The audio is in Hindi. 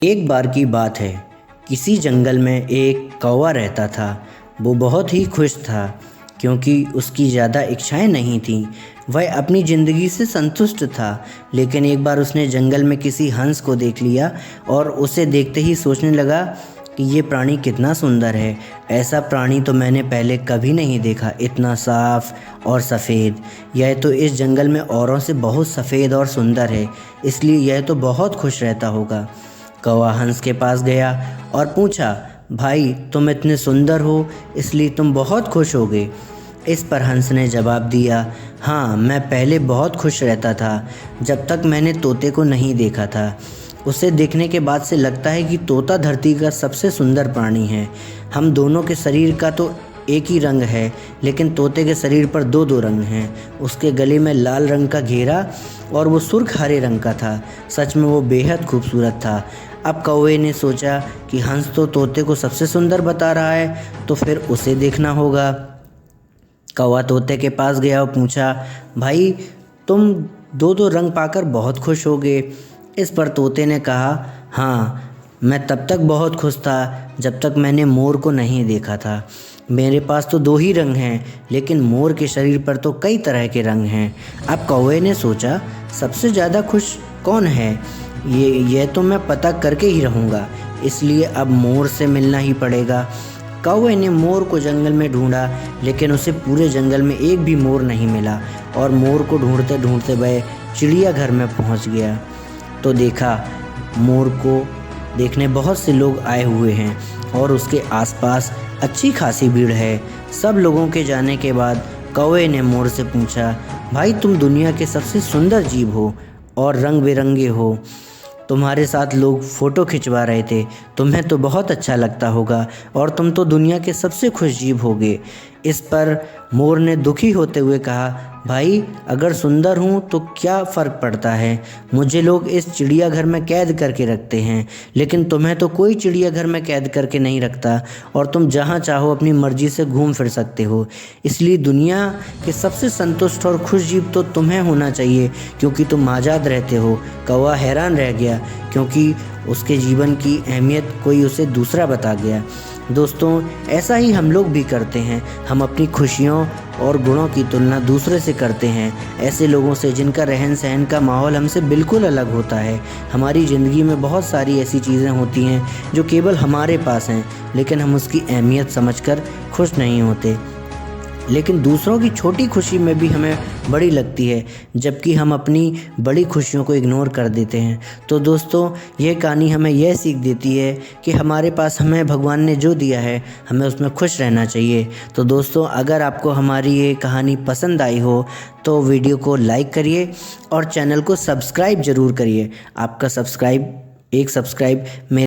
एक बार की बात है, किसी जंगल में एक कौवा रहता था। वो बहुत ही खुश था क्योंकि उसकी ज़्यादा इच्छाएं नहीं थीं। वह अपनी ज़िंदगी से संतुष्ट था। लेकिन एक बार उसने जंगल में किसी हंस को देख लिया और उसे देखते ही सोचने लगा कि ये प्राणी कितना सुंदर है। ऐसा प्राणी तो मैंने पहले कभी नहीं देखा, इतना साफ और सफ़ेद। यह तो इस जंगल में औरों से बहुत सफ़ेद और सुंदर है, इसलिए यह तो बहुत खुश रहता होगा। कौवा हंस के पास गया और पूछा, भाई तुम इतने सुंदर हो इसलिए तुम बहुत खुश होगे। इस पर हंस ने जवाब दिया, हाँ मैं पहले बहुत खुश रहता था जब तक मैंने तोते को नहीं देखा था। उसे देखने के बाद से लगता है कि तोता धरती का सबसे सुंदर प्राणी है। हम दोनों के शरीर का तो एक ही रंग है, लेकिन तोते के शरीर पर दो दो रंग हैं। उसके गले में लाल रंग का घेरा और वो सुर्ख हरे रंग का था। सच में वो बेहद खूबसूरत था। अब कौवे ने सोचा कि हंस तो तोते को सबसे सुंदर बता रहा है, तो फिर उसे देखना होगा। कौवा तोते के पास गया और पूछा, भाई तुम दो दो रंग पाकर बहुत खुश होगे। इस पर तोते ने कहा, हाँ मैं तब तक बहुत खुश था जब तक मैंने मोर को नहीं देखा था। मेरे पास तो दो ही रंग हैं, लेकिन मोर के शरीर पर तो कई तरह के रंग हैं। अब कौवे ने सोचा, सबसे ज़्यादा खुश कौन है, ये तो मैं पता करके ही रहूँगा। इसलिए अब मोर से मिलना ही पड़ेगा। कौवे ने मोर को जंगल में ढूंढा, लेकिन उसे पूरे जंगल में एक भी मोर नहीं मिला और मोर को ढूंढते ढूंढते वह चिड़ियाघर में पहुंच गया। तो देखा, मोर को देखने बहुत से लोग आए हुए हैं और उसके आसपास अच्छी खासी भीड़ है। सब लोगों के जाने के बाद कौवे ने मोर से पूछा, भाई तुम दुनिया के सबसे सुंदर जीव हो और रंग बिरंगे हो। तुम्हारे साथ लोग फ़ोटो खिंचवा रहे थे, तुम्हें तो बहुत अच्छा लगता होगा और तुम तो दुनिया के सबसे खुश जीव होगे। इस पर मोर ने दुखी होते हुए कहा, भाई अगर सुंदर हूँ तो क्या फ़र्क पड़ता है, मुझे लोग इस चिड़ियाघर में कैद करके रखते हैं, लेकिन तुम्हें तो कोई चिड़ियाघर में कैद करके नहीं रखता और तुम जहाँ चाहो अपनी मर्ज़ी से घूम फिर सकते हो। इसलिए दुनिया के सबसे संतुष्ट और खुश जीव तो तुम्हें होना चाहिए, क्योंकि तुम आज़ाद रहते हो। कौवा हैरान रह गया क्योंकि उसके जीवन की अहमियत कोई उसे दूसरा बता गया। दोस्तों, ऐसा ही हम लोग भी करते हैं। हम अपनी खुशियों और गुणों की तुलना दूसरे से करते हैं, ऐसे लोगों से जिनका रहन सहन का माहौल हमसे बिल्कुल अलग होता है। हमारी ज़िंदगी में बहुत सारी ऐसी चीज़ें होती हैं जो केवल हमारे पास हैं, लेकिन हम उसकी अहमियत समझकर खुश नहीं होते। लेकिन दूसरों की छोटी खुशी में भी हमें बड़ी लगती है, जबकि हम अपनी बड़ी खुशियों को इग्नोर कर देते हैं। तो दोस्तों, ये कहानी हमें यह सीख देती है कि हमारे पास हमें भगवान ने जो दिया है, हमें उसमें खुश रहना चाहिए। तो दोस्तों, अगर आपको हमारी ये कहानी पसंद आई हो तो वीडियो को लाइक करिए और चैनल को सब्सक्राइब ज़रूर करिए। आपका सब्सक्राइब मेरे